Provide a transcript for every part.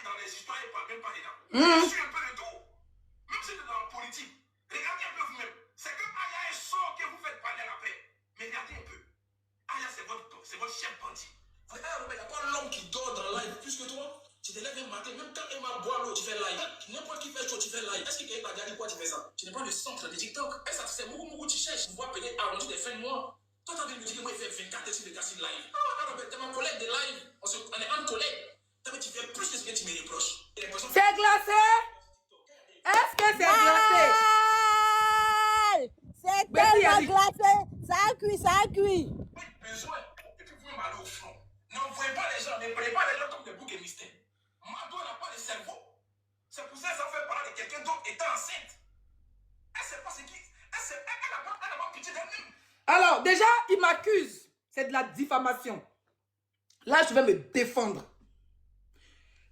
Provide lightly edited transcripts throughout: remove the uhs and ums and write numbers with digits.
dans les histoires, il ne parle même pas dedans. Je suis un peu de tout. Même si c'est dans la politique. Regardez un peu vous-même. C'est que Aya est sort que vous faites parler après. Mais regardez un peu. Aya, c'est votre chef bandit. Il n'y a pas l'homme qui dort dans la live plus que toi. Tu te lèves un matin, même quand Emma boit l'eau, tu fais live. N'importe qui fait chaud, tu fais live. Est-ce qu'il y a quelqu'un qui quoi tu fais ça? Tu n'es pas le centre de TikTok. Et ça, c'est beaucoup, tu cherches. Tu vois peut-être arrondi des fins de mois. Toi, tu as envie de me dire que moi, il fait 24 heures sur le gars sur live. Ah, Robert, t'es ma collègue de live. On est en collègue. Tu fais plus que ce que tu me reproches. C'est glacé? Est-ce que c'est glacé? C'est tellement glacé. Ça a cuit, ça a cuit. Besoin. Et puis vous m'allez au front. N'envoyez pas les gens, ne prenez pas les gens comme des boucs émissaires. Mado n'a pas de cerveau. C'est pour ça que ça fait parler de quelqu'un d'autre étant enceinte. Elle sait pas ce qui. Elle n'a pas pitié d'elle-même. Alors, déjà, il m'accuse. C'est de la diffamation. Là, je vais me défendre.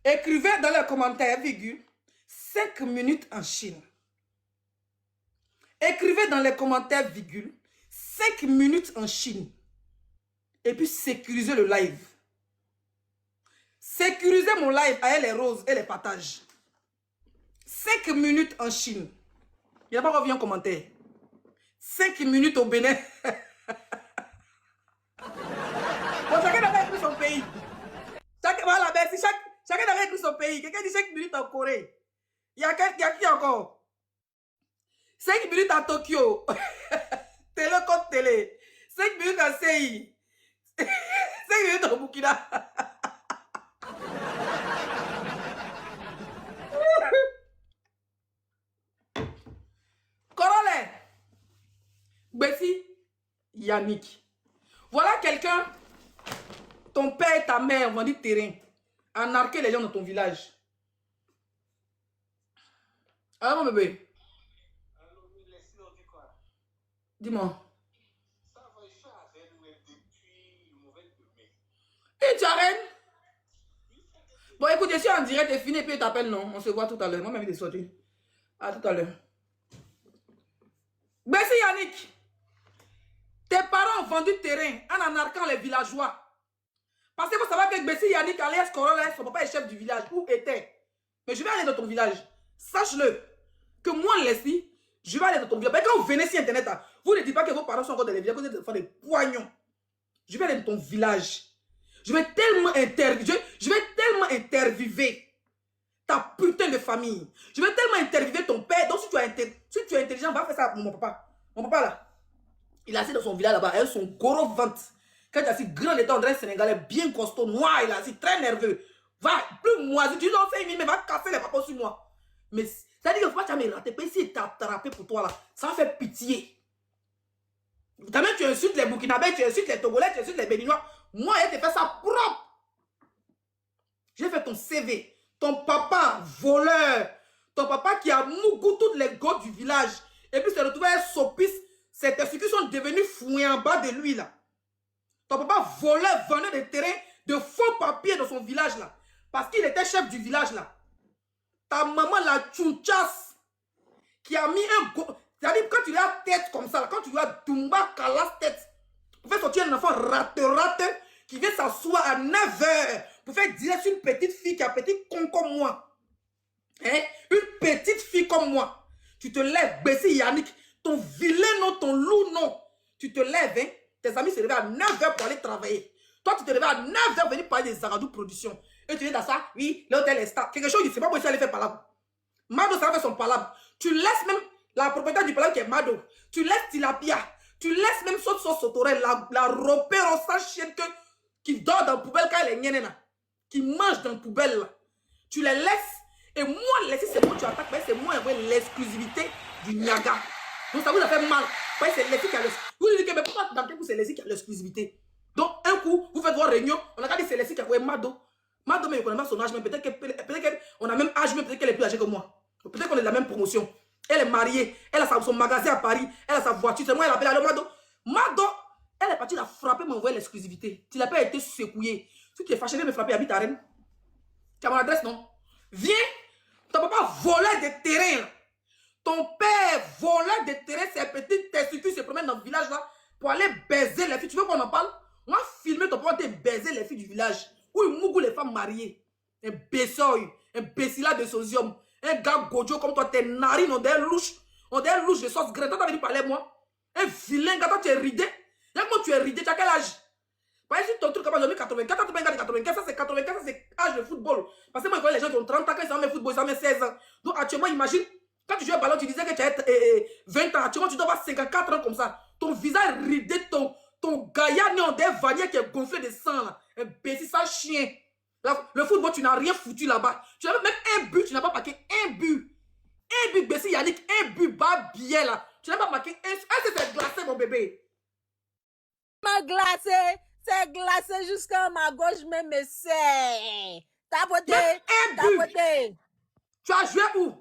Écrivez dans les commentaires, virgule, 5 minutes en Chine. Écrivez dans les commentaires, virgule, 5 minutes en Chine. Et puis, sécurisez le live. Sécurisez mon live avec les roses et les partages. 5 minutes en Chine. Il n'y a pas revenu en commentaire. 5 minutes au Bénin. Bon, chacun avait écrit son pays. Voilà, merci. Chacun avait écrit son pays. Quelqu'un dit 5 minutes en Corée. Il y a qui encore? 5 minutes à Tokyo. Télé contre télé. 5 minutes à CI. 5 minutes au Burkina. Corollaire. Bessie, Yannick. Voilà quelqu'un, ton père et ta mère ont vendu terrain, a narqué les gens dans ton village. Alors mon bébé. Dis-moi. Et tu arrêtes? Bon écoute, je suis en direct et fini et puis je t'appelle non. On se voit tout à l'heure. Moi j'ai envie de sortir. À tout à l'heure. Bessie Yannick. Tes parents ont vendu terrain en narquant les villageois. Parce que vous savez que Bessie Yannick, alias Corolla, son papa est chef du village. Où était? Mais je vais aller dans ton village. Sache-le. Que moi, Leslie, je vais aller dans ton village. Quand vous venez sur Internet, vous ne dites pas que vos parents sont encore dans les villages, que vous êtes des poignons. Je vais aller dans ton village. Je vais tellement interviewer ta putain de famille. Je vais tellement interviewer ton père. Donc si tu es intelligent, va faire ça pour mon papa. Mon papa là, il est assis dans son village là-bas, avec son gros ventre. Quand il est assis grand état, on dirait un Sénégalais bien costaud, noir, il est assis très nerveux. Va, plus moisi, tu l'en fais, mais va casser les papas sur moi. Mais ça dit que faut pas me rater, parce que si tu as attrapé pour toi là, ça va faire pitié. Quand même, tu insultes les Burkinabés, tu insultes les Togolais, tu insultes les Béninois. Moi, je te fais ça propre. J'ai fait ton CV. Ton papa, voleur. Ton papa qui a mougou toutes les gosses du village. Et puis s'est retrouvé à Sopis. C'est ceux qui sont devenus fouillés en bas de lui là. Ton papa voleur, vendeur de terrain, de faux papiers dans son village là. Parce qu'il était chef du village là. Ta maman, la tchouchasse, qui a mis un go... C'est-à-dire quand tu lui as tête comme ça, là, quand tu lui as Dumba Kalas tête, pour faire sortir un enfant rate qui vient s'asseoir à 9 h pour faire direct sur une petite fille qui a un petit con comme moi. Hein? Une petite fille comme moi. Tu te lèves, Bessie Yannick, ton vilain nom, ton loup non. Tu te lèves, hein? Tes amis se réveillent à 9 h pour aller travailler. Toi, tu te réveilles à 9 h venir parler des Zagadou Productions. Et tu viens dans ça, oui, l'hôtel est stable. Quelque chose, je ne sais pas pourquoi tu allais faire palabre. Mado, ça va faire son palabre. Tu laisses même la propriétaire du palabre qui est Mado. Tu laisses Tilapia. Tu laisses même Sotorel, la ropéro sans chienne qui dort dans la poubelle quand elle est nienne là. Qui mange dans la poubelle là. Tu les laisses. Et moi, laisser, c'est moi tu attaques. C'est moi qui ai l'exclusivité du Niaga. Donc ça vous a fait mal. C'est Leslie qui a l'exclusivité. Vous dites que mais pourquoi dans quel coup c'est Leslie qui a l'exclusivité? Donc un coup, vous faites vos réunions. On a dit c'est Leslie qui a Mado. Mado, mais je ne connais pas son âge. Mais peut-être qu'on a même âge, mais peut-être qu'elle est plus âgée que moi. Peut-être qu'on est de la même promotion. Elle est mariée. Elle a son magasin à Paris. Elle a sa voiture. C'est moi, elle appelle à Mado. Mado, elle est partie la frapper, m'envoyer l'exclusivité. Tu n'as pas été secoué. Si tu es fâché, viens me frapper, habite à Rennes. Tu as mon adresse, non? Viens. Ton papa volait des terrains. Ton père volait des terrains. Ces petites testicules se promènent dans le village là pour aller baiser les filles. Tu veux qu'on en parle? On va filmer ton papa te baiser les filles du village. Où il mougou les femmes mariées. Un baisseur, Imbécile de sosium. Un gars gojo comme toi, tes narines ont des louches. On des louches de sauce graine. Toi, t'as venu parler moi. Un vilain gars, toi, tu es ridé. Regarde comment tu es ridé. Tu as quel âge? Par exemple, ton truc, comme j'ai mis 84, 85, ça c'est 84, ça c'est âge de football. Parce que moi, je connais les gens qui ont 30 ans, quand ils savent faire football, ils savent faire 16 ans. Donc, actuellement, imagine, quand tu jouais au ballon, tu disais que tu as 20 ans. Actuellement, tu dois avoir 54 ans comme ça. Ton visage ridé, ton gaillard né en des vanniers qui est gonflé de sang, là. Imbécile, ça chien. Là, le football, tu n'as rien foutu là-bas. Tu n'as même un but, tu n'as pas marqué un but. Un but, Bessie Yannick, un but, bas bien là. Tu n'as pas marqué un. Est-ce que c'est glacé, mon bébé? Glacé, c'est glacé jusqu'à ma gauche, même c'est. Tapoté, tapoté. Tu as joué où?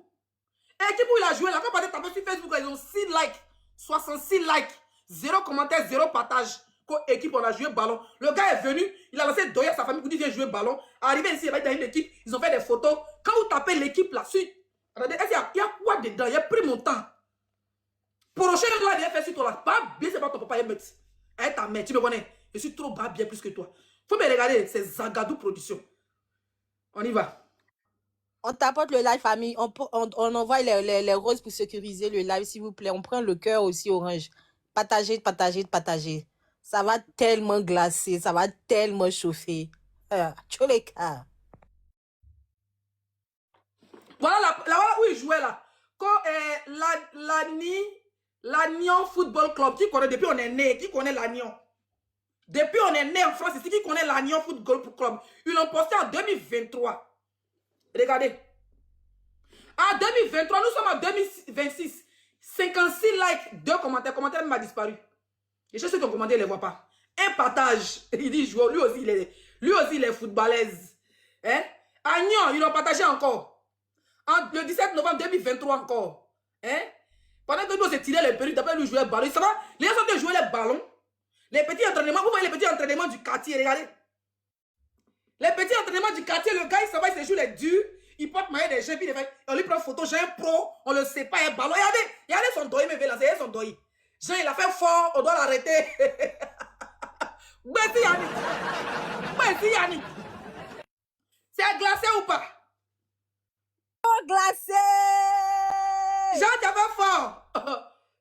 Équipe où il a joué là, quand on a tapé sur Facebook, ils ont 6 likes, 66 likes, 0 commentaire, 0 partage. Quand équipe, on a joué ballon. Le gars est venu, il a lancé Doya à sa famille pour dire viens jouer ballon. Arrivé ici, il va être dans une équipe, ils ont fait des photos. Quand vous tapez l'équipe là-dessus, regardez, il y a quoi dedans? Il a pris mon temps. Prochain là, il a fait sur toi là. Pas bien, c'est pas ton papa, il met. Eh, ta mère, tu me connais. Je suis trop bas bien plus que toi. Faut me regarder, c'est Zagadou Production. On y va. On tapote le live, famille. On envoie les roses pour sécuriser le live, s'il vous plaît. On prend le cœur aussi orange. Partagez, partagez, partagez. Ça va tellement glacer, ça va tellement chauffer. Tcholeka. Voilà là où il jouait là. Quand l'Agnon Football Club, qui connaît depuis on est né, qui connaît l'Agnon? Depuis on est né en France ici, qui connaît l'Agnon Football Club? Ils l'ont posté en 2023. Regardez. En 2023, nous sommes en 2026. 56 likes, 2 commentaires. Commentaire m'a disparu. Et ceux qui ont commenté, ils ne les voient pas. Un partage. Il dit, lui aussi, il est footballaise. Hein? Agnon, ils l'ont partagé encore. Le 17 novembre 2023 encore. Hein? Pendant que nous, on s'est tiré les perruques, d'après nous jouer le ballon. Ça va? Les gens sont jouer les ballons. Les petits entraînements, vous voyez les petits entraînements du quartier, regardez. Les petits entraînements du quartier, le gars, il s'en va, il se joue les durs. Il porte maillot des jeux, puis on lui prend photo. J'ai un pro, on le sait pas, il y a un ballon. Regardez son doigt, mais là, c'est son doigt. Jean, il a fait fort, on doit l'arrêter. Merci Yannick. Merci Yannick. C'est glacé ou pas? Oh, glacé! Jean, tu as fait fort.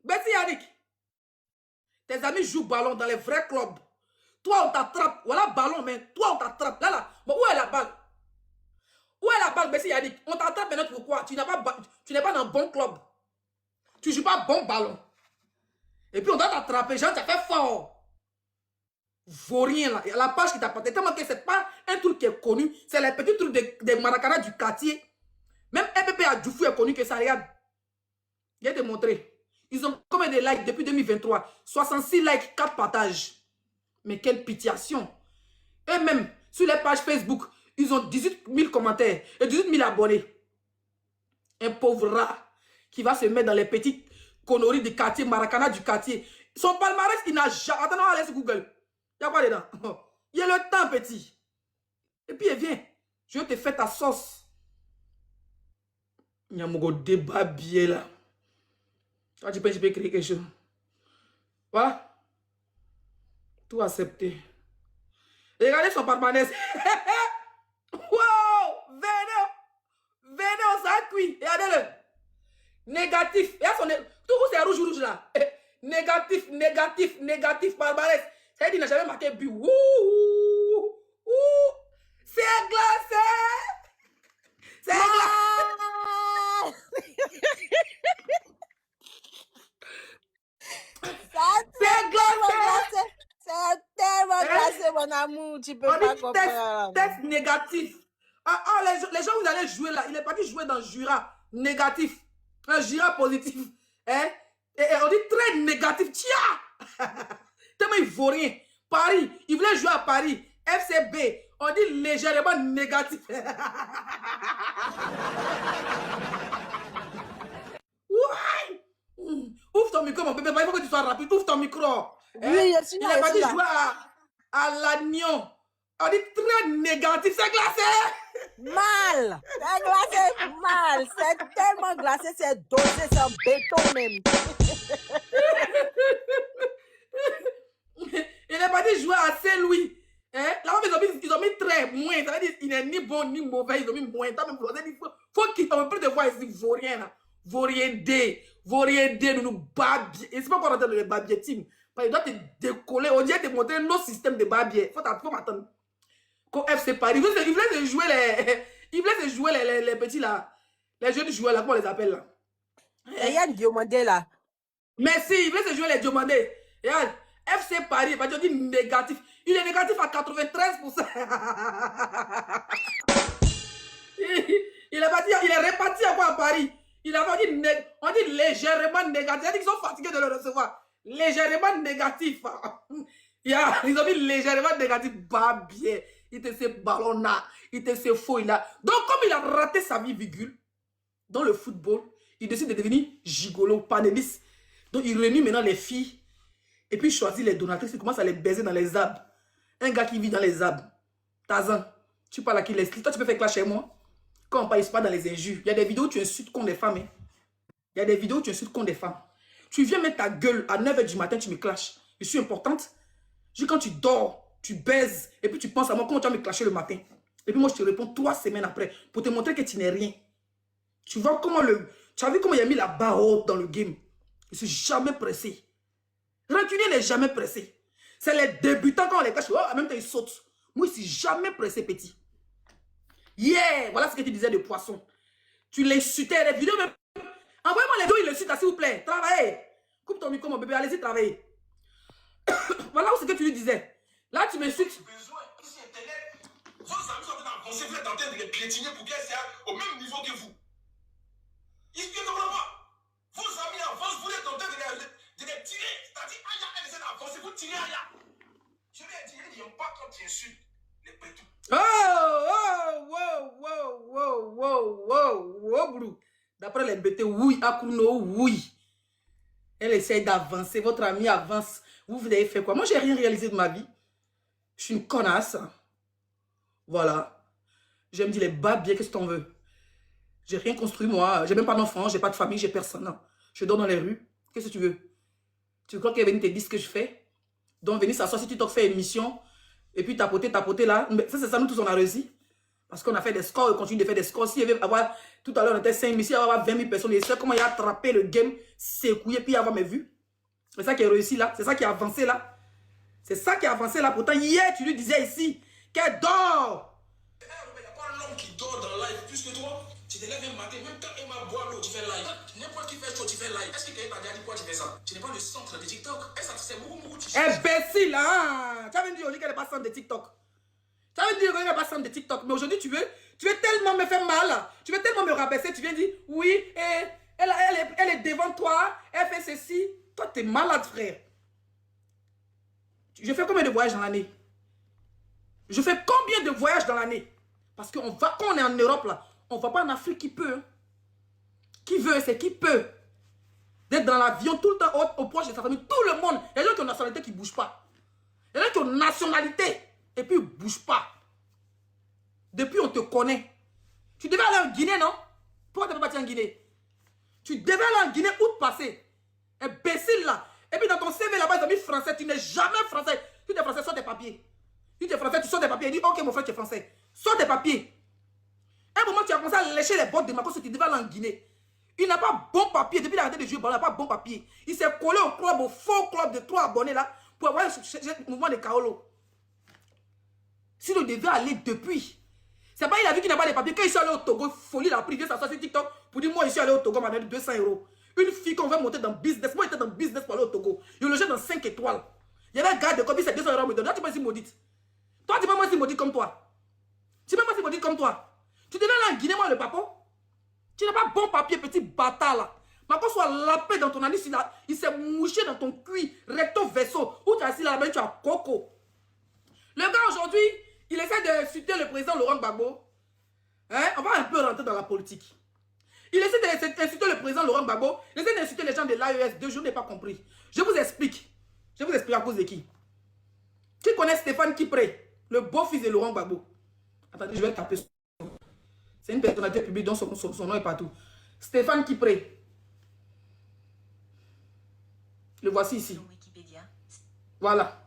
Merci Yannick. Tes amis jouent ballon dans les vrais clubs. Toi, on t'attrape. Voilà ballon, mais toi, on t'attrape. Là. Bon, où est la balle? Où est la balle, Bessie Yannick? On t'attrape maintenant pourquoi? Tu n'es pas dans un bon club. Tu ne joues pas bon ballon. Et puis on doit t'attraper. Jean, tu as fait fort. Vaurien là. La page qui t'a porté. Tellement que ce n'est pas un truc qui est connu. C'est les petits trucs des maracana du quartier. Même MPP à Djoufou est connu que ça. Regarde. Je vais te montrer. Ils ont combien de likes depuis 2023? 66 likes, 4 partages. Mais quelle pitiation. Eux-mêmes, sur les pages Facebook, ils ont 18 000 commentaires et 18 000 abonnés. Un pauvre rat qui va se mettre dans les petites conneries du quartier, maracana du quartier. Son palmarès, il n'a jamais... Attends, allez sur Google. Il y a quoi dedans? Il y a le temps, petit. Et puis, viens. Je vais te faire ta sauce. Il y a mon débat bien là. Toi, tu peux créer quelque chose. Voilà. Tout accepté. Regardez son palmarès. Wow! Venez, on s'est cuit. Regardez-le. Négatif. Tout c'est rouge là. Négatif, palmarès. Ça veut dire qu'il n'a jamais marqué but. C'est glacé. C'est glacé. C'est glacé. C'est tellement glacé, mon amour. Tu peux pas comprendre. Test négatif. Les gens, vous allez jouer là. Il est parti jouer dans Jura. Négatif. Un Jura positif. Hein? Et on dit très négatif. Tiens! Tellement il vaut rien. Paris. Il voulait jouer à Paris. FCB. On dit légèrement négatif. Ouvre ton micro, mon bébé. Il faut que tu sois rapide. Ouvre ton micro. Oui, je suis là. Il est parti jouer à l'Agnon. On dit très négatif. C'est glacé. Mal. C'est glacé mal. C'est tellement glacé. C'est dosé. C'est en béton même. Il est parti jouer à Saint-Louis. Hein? Là-bas, ils ont mis très moins. Ça veut dire qu'il n'est ni bon ni mauvais. Ils ont mis moins. Il faut qu'ils t'en plus de voir ici, vaurien là. Vaurien D. Vaurien D, nous nous babiers. Et c'est pas encore rentrer dans les babiers team. Parce qu'il doit te décoller. On dirait te montrer nos systèmes de babiers. Faut m'attendre. Comme FC Paris. Il voulait se jouer les. Il voulait se jouer les petits là. Les jeunes joueurs là, comment on les appelle là? Et il y a un diomandé là. Merci, il voulait se jouer les diomandés. Regarde, FC Paris, on dit négatif. Il est négatif à 93%. Il est reparti à quoi à Paris? Il a dit, on dit légèrement négatif. C'est-à-dire qu'ils sont fatigués de le recevoir. Légèrement négatif. Ils ont mis légèrement négatif. Bah bien. Il était ce ballon là. Il était ce faux là. Donc, comme il a raté sa vie, virgule, dans le football, il décide de devenir gigolo, panéliste. Donc, il réunit maintenant les filles. Et puis, il choisit les donatrices. Il commence à les baiser dans les arbres. Un gars qui vit dans les arbres. Tazan, tu parles à qui les... Toi, tu peux faire clash chez moi. Quand on parle pas dans les injures. Il y a des vidéos où tu insultes contre des femmes. Hein. Il y a des vidéos où tu insultes contre des femmes. Tu viens mettre ta gueule à 9 h du matin, tu me clashes. Je suis importante. Quand tu dors, tu baises. Et puis, tu penses à moi, comment tu vas me clasher le matin. Et puis, moi, je te réponds 3 semaines après. Pour te montrer que tu n'es rien. Tu vois comment tu as vu comment il a mis la barre haute dans le game. Je suis jamais pressé. Rancunier n'est jamais pressé. C'est les débutants quand on les cache. Oh, en même temps, ils sautent. Moi, je suis jamais pressé, petit. Yeah! Voilà ce que tu disais de poisson. Tu l'insultais, les vidéos même. Envoyez-moi les vidéos, il l'insulte, s'il vous plaît. Travaillez. Coupe ton micro, mon bébé. Allez-y, travaillez. Voilà ce que tu lui disais. Là, tu m'insultes. Vos amis sont avancés, vous êtes en train de les piétiner pour qu'elles soient au même niveau que vous. Ils ne comprennent pas. Vos amis avancent, vous êtes en train de les tirer. C'est-à-dire, Aya, elle essaie d'avancer, vous tirez Aya. Je lui ai dit, ils n'ont pas quand tu insultes les pétous. Wow. D'après les bêtés, oui, Akuno, oui. Elle essaie d'avancer, votre ami avance. Vous avez fait quoi? Moi, j'ai rien réalisé de ma vie. Je suis une connasse. Voilà. J'aime dire les babiers, qu'est-ce que t'en veux? J'ai rien construit, moi. J'ai même pas d'enfant, j'ai pas de famille, j'ai personne. Non. Je dors dans les rues. Qu'est-ce que tu veux? Tu crois qu'elle est venue te dire ce que je fais? Donc, venir s'asseoir si tu t'en fais émission. Et puis, tapoter là. Mais ça, c'est ça, nous tous, on a réussi. Parce qu'on a fait des scores, on continue de faire des scores. S'il y avait avoir, tout à l'heure, on était 5 000, s'il y avait avoir 20 000 personnes, et c'est comment il a attrapé le game, s'écouiller, puis avoir mes vues. C'est ça qui est réussi là. C'est ça qui a avancé là. C'est ça qui a avancé là. Pourtant, hier, tu lui disais ici qu'elle dort. Il n'y a pas l'homme qui dort dans live plus que toi. Tu te lèves un matin, même quand Emma boit l'eau, tu fais live. N'importe qui fait chaud, tu fais live. Est-ce que quelqu'un t'a dit pourquoi tu fais ça? Tu n'es pas le centre de TikTok. Est-ce que c'est Mourou tu cherches? Imbécile, hein? Tu avais dit qu'elle n'est pas centre de TikTok. Tu avais dit qu'elle n'est pas centre de TikTok. Mais aujourd'hui, tu veux tellement me faire mal. Tu veux tellement me rabaisser. Tu viens dire, oui, elle est devant toi. Elle fait ceci. Toi, tu es malade, frère. Je fais combien de voyages dans l'année? Je fais combien de voyages dans l'année? Parce qu'on va, quand on est en Europe, là, on ne va pas en Afrique qui peut. Hein. Qui veut, c'est qui peut. D'être dans l'avion tout le temps au proche de sa famille. Tout le monde. Il y a des gens qui ont une nationalité qui ne bougent pas. Il y a des gens qui ont une nationalité et puis ils ne bougent pas. Depuis, on te connaît. Tu devais aller en Guinée, non? Pourquoi tu ne peux pas partir en Guinée? Tu devais aller en Guinée août passé. Imbécile, là. Et puis dans ton CV là-bas, ils ont mis français. Tu n'es jamais français. Tu es français, sors tes papiers. Si tu es français, tu sors tes papiers. Il dit, ok, mon frère, tu es français. Sors tes papiers. À un moment, tu as commencé à lécher les bottes de Macron, tu devais aller en Guinée. Il n'a pas bon papier. Depuis qu'il a arrêté de jouer, il n'a pas bon papier. Il s'est collé au club, au faux club de 3 abonnés là, pour avoir un mouvement de Kaolo. S'il devait aller depuis. C'est pas, il a vu qu'il n'a pas de papier. Quand il est allé au Togo, folie, il a pris, il vient s'asseoir sur TikTok pour dire, moi, je suis allé au Togo, m'a donné 200 €. Une fille qu'on va monter dans le business. Moi, j'étais dans le business pour aller au Togo. Il logeait dans 5 étoiles. Il y avait un gars de copie, c'est 200 € me donne. Là, tu peux me dire maudite. Toi, tu peux moi si maudite comme toi. Tu peux moi si maudite comme toi. Tu devais aller en Guinée, moi, le papa. Tu n'as pas bon papier, petit bâtard, là. Macron soit lapé dans ton anus, il s'est mouché dans ton cuir, recto verso. Où tu as assis là-bas, tu as coco. Le gars, aujourd'hui, il essaie d'insulter le président Laurent Gbagbo. Hein? On va un peu rentrer dans la politique. Il essaie d'insulter le président Laurent Gbagbo. Il essaie d'insulter les gens de l'AES. 2 jours, je n'ai pas compris. Je vous explique. Je vous explique à cause de qui. Qui connaît Stéphane Kipré, le beau-fils de Laurent Gbagbo? Attendez, je vais taper. C'est une personnalité publique dont son nom est partout. Stéphane Kipré. Le voici ici. Voilà.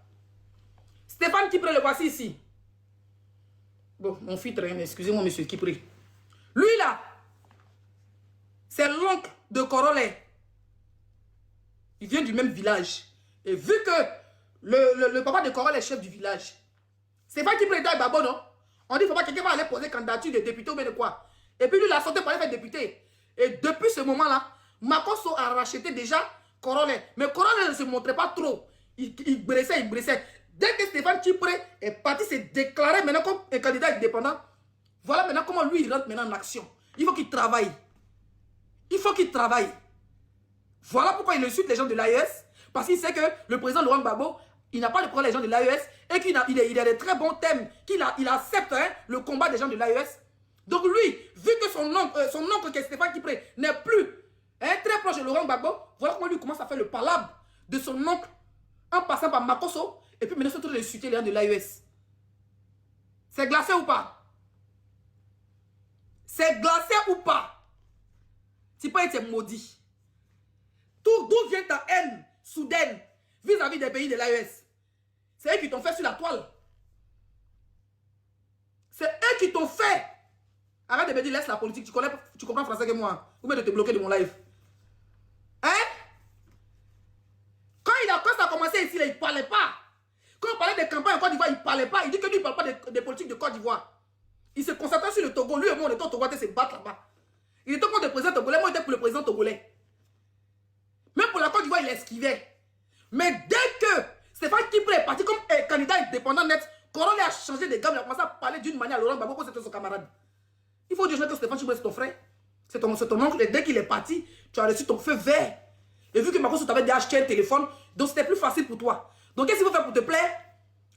Stéphane Kipré, le voici ici. Bon, mon filtre, hein, excusez-moi, monsieur Kipré. Lui, là, c'est l'oncle de Corolet. Il vient du même village. Et vu que le papa de Corolet est chef du village, Stéphane Kipré est Babo, non? On dit qu'il faut pas que quelqu'un va aller poser candidature de député ou bien de quoi. Et puis lui, il a sauté pour aller faire député. Et depuis ce moment-là, Makosso a racheté déjà Corolet. Mais Corolet ne se montrait pas trop. Il blessait, il blessait. Dès que Stéphane Kipré est parti se déclarer maintenant comme un candidat indépendant, voilà maintenant comment lui il rentre maintenant en action. Il faut qu'il travaille. Il faut qu'il travaille. Voilà pourquoi il insulte les gens de l'AES. Parce qu'il sait que le président Laurent Gbagbo, il n'a pas de problème les gens de l'AES et qu'il a des très bons thèmes, il accepte hein, le combat des gens de l'AES. Donc lui, vu que son oncle qui est Stéphane Kipré n'est plus hein, très proche de Laurent Gbagbo, voilà comment lui commence à faire le palabre de son oncle en passant par Makosso et puis maintenant c'est en train d'insulter les gens de l'AES. C'est glacé ou pas? C'est glacé ou pas? Tu peux être maudit. D'où vient ta haine soudaine vis-à-vis des pays de l'AES? C'est eux qui t'ont fait sur la toile. C'est eux qui t'ont fait. Arrête de me dire laisse la politique. Tu comprends français que moi. Ou bien de te bloquer de mon live. Hein? Quand ça a commencé ici, là, il ne parlait pas. Quand on parlait des campagnes en Côte d'Ivoire, il ne parlait pas. Il dit que lui, il ne parle pas des politiques de Côte d'Ivoire. Il se concentrait sur le Togo. Lui et moi, on était au Togo, on était se battre là-bas. Il était contre le président togolais, moi, j'étais pour le président togolais. Même pour la Côte d'Ivoire, il esquivait. Mais dès que Stéphane Kipré est parti comme candidat indépendant net, Corolet a changé de gamme, il a commencé à parler d'une manière à Laurent Gbagbo, c'était son camarade. Il faut dire que Stéphane Kipré, c'est ton frère. C'est ton oncle. Et dès qu'il est parti, tu as reçu ton feu vert. Et vu que Makosso t'avait déjà acheté un téléphone, donc c'était plus facile pour toi. Donc qu'est-ce qu'il faut faire pour te plaire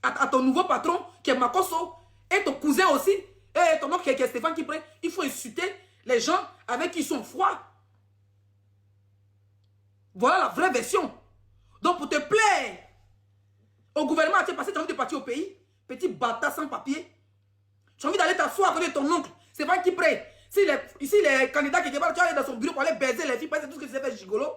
à ton nouveau patron, qui est Makosso, et ton cousin aussi, et ton oncle qui est Stéphane Kipré? Il faut insulter les gens avec qui ils sont froids. Voilà la vraie version. Donc pour te plaire au gouvernement, tu es passé, tu as envie de partir au pays, petit bâtard sans papier. Tu as envie d'aller t'asseoir à côté de ton oncle. C'est pas qui prête. Ici, les candidats qui débarquent, tu vas aller dans son bureau pour aller baiser les filles, parce que c'est tout ce que tu sais faire gigolo.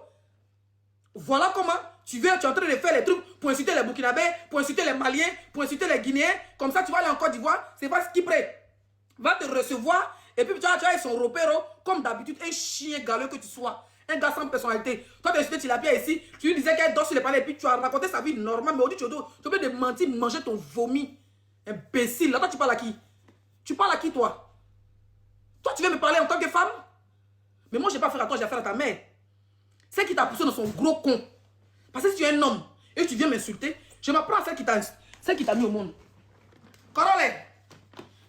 Voilà comment tu es en train de faire les trucs pour insulter les Burkinabés, pour insulter les Maliens, pour insulter les Guinéens. Comme ça, tu vas aller en Côte d'Ivoire, c'est pas ce qui prête. Va te recevoir, et puis tu vas son repéro, comme d'habitude, un chien galeux que tu sois. Un gars sans personnalité. Toi, tu as insulté Tilapia ici, tu lui disais qu'elle dort sur les palais, et puis tu as raconté sa vie normale, mais aujourd'hui, tu es obligé de mentir, manger ton vomi. Imbécile. Là, toi, tu parles à qui? Tu parles à qui, toi? Toi, tu viens me parler en tant que femme? Mais moi, je n'ai pas affaire à toi, j'ai affaire à ta mère. Celle qui t'a poussé dans son gros con. Parce que si tu es un homme et tu viens m'insulter, je m'apprends à celle qui t'a mis au monde. Corolet,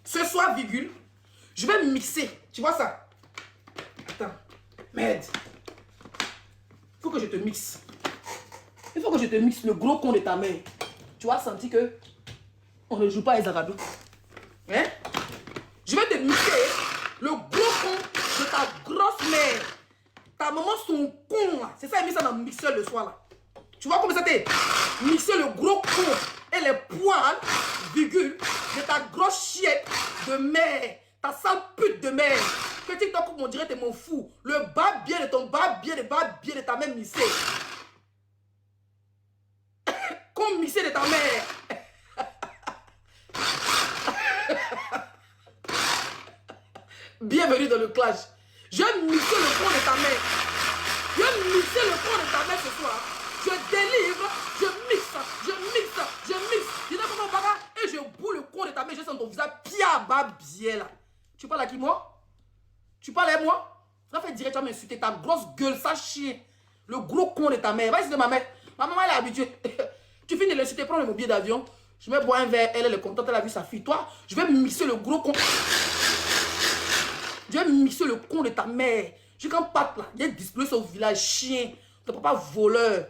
ce soir, virgule, je vais mixer. Tu vois ça? Attends. Merde. Il faut que je te mixe. Il faut que je te mixe le gros con de ta mère. Tu as senti que on ne joue pas à les Arabes. Hein? Je vais te mixer le gros con de ta grosse mère. Ta maman, son con là. C'est ça, elle a mis ça dans le mixeur le soir là. Tu vois comment c'était? Mixer le gros con et les poils, virgule, de ta grosse chiette de mère. Ta sale pute de mère. Que TikTok, on dirait t'es mon fou. Le bas bien de ton bas bien de ta mère mixée. Comme mixé de ta mère. Bienvenue dans le clash. Je vais mixer le con de ta mère. Je vais mixer le con de ta mère ce soir. Je délivre, je mixe. Je dis comment bagarre et je boule le con de ta mère. Je sens ton visage bien là. Tu parles à qui, moi? Tu parles à moi? Ça fait direct, tu vas m'insulter. Ta grosse gueule, ça chien. Le gros con de ta mère. Va de ma mère. Ma maman, elle est habituée. Tu finis de l'insulter, prends mon billet d'avion. Je vais boire un verre. Elle est contente, elle a vu sa fille. Toi, je vais mixer le gros con. Je vais mixer le con de ta mère. Je suis comme patte là. Il y a display au village, chien. Ton papa voleur.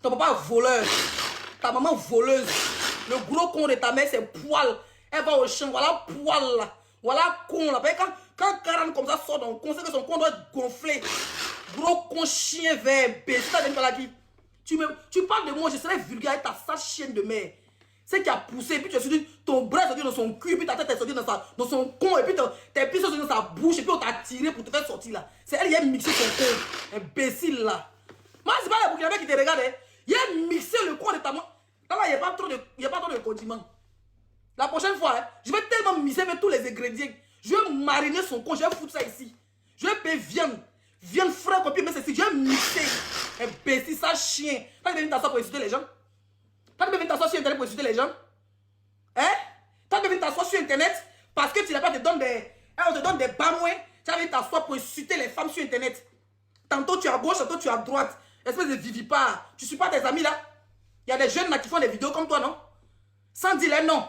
Ton papa voleur. Ta maman voleuse. Le gros con de ta mère, c'est poil. Elle va au champ. Voilà poil là. Voilà con là. Quand Karam comme ça sort dans le con, c'est que son con doit être gonflé. Gros con chien vert. Tu parles de moi, je serais vulgaire avec ta sale chienne de mère. C'est qui a poussé, puis tu as sorti, ton bras est sorti dans son cul, puis ta tête est sortie dans son con, et puis tes pieds sont sortis dans sa bouche, et puis on t'a tiré pour te faire sortir là. C'est elle qui a mixé son con. Imbécile là. Moi, c'est pas la Burkinabé qui te regarde. Hein. Il a mixé le con de ta maman. Là, il n'y a pas trop de condiments. La prochaine fois, hein, je vais tellement miser avec tous les ingrédients. Je vais mariner son con, je vais foutre ça ici. Je vais payer viande. Viande frais, copier, mais c'est ici. Je vais mixer. Imbécile, ça chien. Toi, tu veux venir t'asseoir pour insulter les gens? Toi, tu veux venir t'asseoir sur Internet pour insulter les gens? Hein? Toi, tu veux venir t'asseoir sur Internet parce que tu n'as pas te donne des... on te donne des bamouins. Tu vas venir t'asseoir pour insulter les femmes sur Internet. Tantôt tu es à gauche, tantôt tu es à droite. Espèce de vivipare. Tu ne suis pas tes amis là? Il y a des jeunes là qui font des vidéos comme toi, non? Sans dire les noms.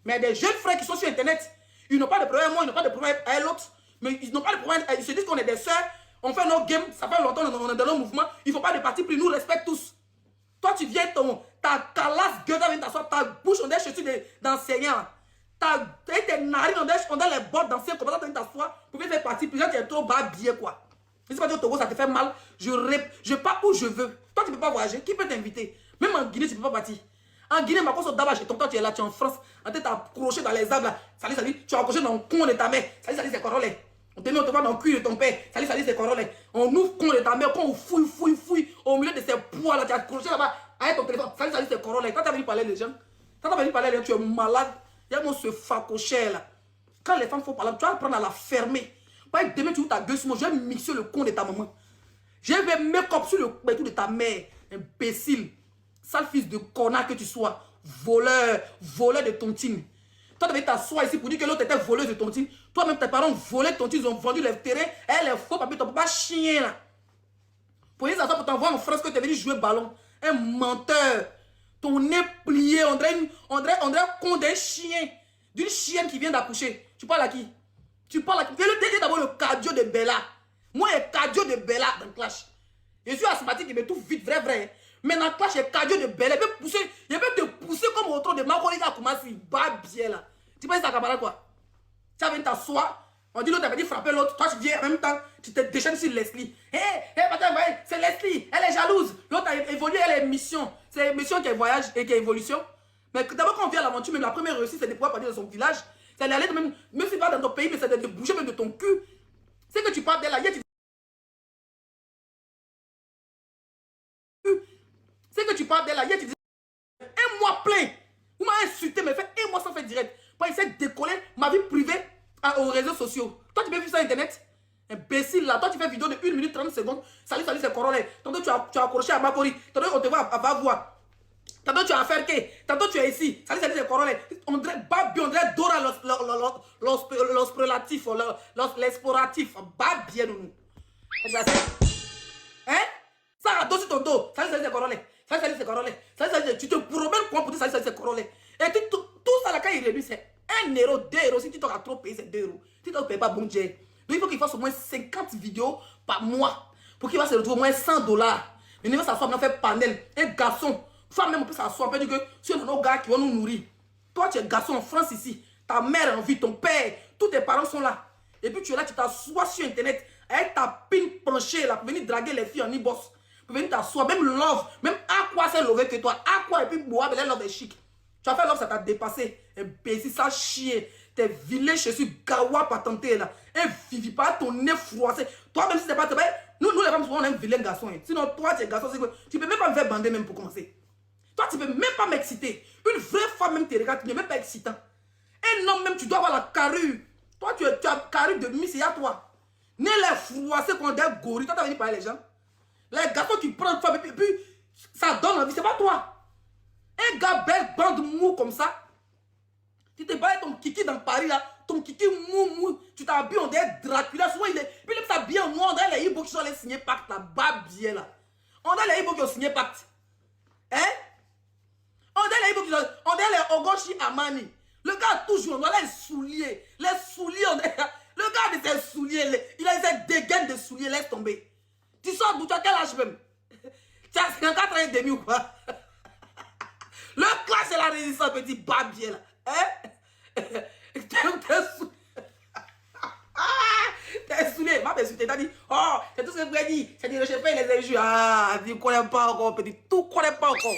Mais des jeunes frères qui sont sur Internet, ils n'ont pas de problème avec moi, ils n'ont pas de problème avec l'autre. Mais ils n'ont pas de problème, ils se disent qu'on est des sœurs, on fait nos games, ça fait longtemps qu'on est dans nos mouvements, il ne faut pas de parti pris, nous respectons tous. Toi, tu viens, ta calasse gueule, vient t'asseoir, ta bouche, on est chaussures d'enseignants. Tes narines, on est les bottes d'anciens, comme ça, tu viens t'asseoir, pour faire partie pris, tu es trop bas billet, quoi. Si c'est pas au Togo, ça te fait mal, je pars où je veux. Toi, tu ne peux pas voyager, qui peut t'inviter? Même en Guinée, tu ne peux pas partir. En Guinée, ma cause d'abord, toi, tu es là, tu es en France, en tête, tu as accroché dans les arbres, là. Salut, tu as accroché dans le con de ta mère. Salut, c'est corolé. On te met, on te voit dans le cul de ton père. Salut, c'est corolé. On ouvre con de ta mère, quand on fouille, au milieu de ces poids là, tu as accroché là-bas, avec ton téléphone. Salut, c'est corolé. Quand tu as venu parler les gens, tu es malade. Il y a mon ce facoché là. Quand les femmes font parler, tu vas apprendre à la fermer. Pas que demain, tu ouvres ta gueule sur moi, je vais mixer le con de ta maman. Je vais make up sur le bétou de ta mère, imbécile. Sale fils de connard que tu sois, voleur de tontine. Toi, tu devais t'asseoir ici pour dire que l'autre était voleuse de tontine. Toi-même, tes parents volaient de tontine, ils ont vendu les terrains, et les faux papiers, ton papa chien là. Pour les asseoir pour t'envoyer en France que tu es venu jouer ballon. Un menteur. Ton nez plié, on dirait con d'un chien. D'une chienne qui vient d'accoucher. Tu parles à qui? Tu parles à qui? Fais-le d'abord le cardio de Bella. Moi, le cardio de Bella dans le clash. Je suis asthmatique, il me tout vite, vrai. Mais dans le clash, le cardio de Bella, il peut te pousser comme au tronc de Makorika Kumasi. Bah bien là. Tu penses que ça va quoi? Tu vas venir t'asseoir. On dit l'autre a dit frapper l'autre. Toi, tu viens en même temps, tu te déchaînes sur Leslie. C'est Leslie, elle est jalouse. L'autre a évolué, elle est mission. C'est mission qui est voyage et qui est évolution. Mais d'abord, quand on vient à l'aventure, même la première réussite, c'est de pouvoir partir de son village. C'est d'aller même si pas dans ton pays, mais c'est de bouger même de ton cul. C'est que tu parles d'elle là, c'est que tu parles d'elle là, tu dis un mois plein. Vous m'avez insulté, mais fait un mois sans faire direct. Pour essayer de décoller ma vie privée aux réseaux sociaux. Toi, tu peux vivre sur Internet? Imbécile là. Toi, tu fais vidéo de 1 minute 30 secondes. Salut, c'est Corolé. Tantôt, tu as accroché à Makori. Tantôt, on te voit à Bavois. Tantôt, tu as affaire que. Tantôt, tu es ici. Salut, c'est Corolé. On dirait Babi, on dirait Dora l'exploratif. L'exploratif. Babi, nous. Hein? Ça a dos sur ton dos. Salut, c'est Corolé. Salut, c'est Corolé. Salut, tu te promènes quoi pour dire salut, c'est Corolé. Et tout ça là, quand il réduit, c'est 1 euro, 2 euros. Si tu t'auras trop payé, c'est 2 euros. Si tu ne payes pas, bon Dieu. Donc il faut qu'il fasse au moins 50 vidéos par mois pour qu'il va se retrouver au moins 100 $. Le niveau s'assoit, on fait panel. Un garçon, femme même, on peut s'asseoir. On peut dire que si on a nos gars qui vont nous nourrir. Toi, tu es garçon en France ici. Ta mère est en vie, ton père, tous tes parents sont là. Et puis tu es là, tu t'assois sur Internet avec ta pine penchée là pour venir draguer les filles en e-boss. Pour venir t'asseoir, même love, même à quoi c'est lové que toi. À quoi et puis boire, mais là, love est chic. Tu as fait love, ça t'a dépassé. Imbécile, ça chier. Tes vilains chaussures gawa patentés là. Un vivipare, ton nez froissé. Toi, même si c'est pas très bien, nous les femmes, souvent, on est un vilain garçon. Hein. Sinon, toi, tu es garçon, tu peux même pas me faire bander même pour commencer. Toi, tu peux même pas m'exciter. Une vraie femme même te regarde, tu n'es même pas excitant. Un homme même, tu dois avoir la carrure. Toi, tu as carrure de demi, c'est à toi. Né les froissés qu'on dit gorille. Toi, tu as venu parler les gens. Les garçons qui prennent une femme et puis ça donne envie, c'est pas toi. Un gars belle, bande mou comme ça. Tu te balades ton kiki dans Paris là, ton kiki mou, tu t'habilles, on dirait Dracula, souvent il est, puis il s'habille en noir, on dirait les hibos qui sont allés signer pacte là, bas bien là. On dirait les hibos qui ont signé pacte. Hein? On dirait les hibos qui ont, on dirait les Ogoshi Amani. Le gars toujours, on dirait les souliers, on dirait, le gars de ses souliers, il a ses dégaines de souliers, laisse tomber. Tu sors d'où, tu as quel âge même? Tu as 54 ans et demi ou quoi? Le clash c'est la résistance, petit babier là. Hein? T'es saoulé, m'a insulté, t'as dit, oh, c'est tout ce que vous avez dit, c'est dit, je fais les injures, ah, tu ne connais pas encore, petit, tout connais pas encore.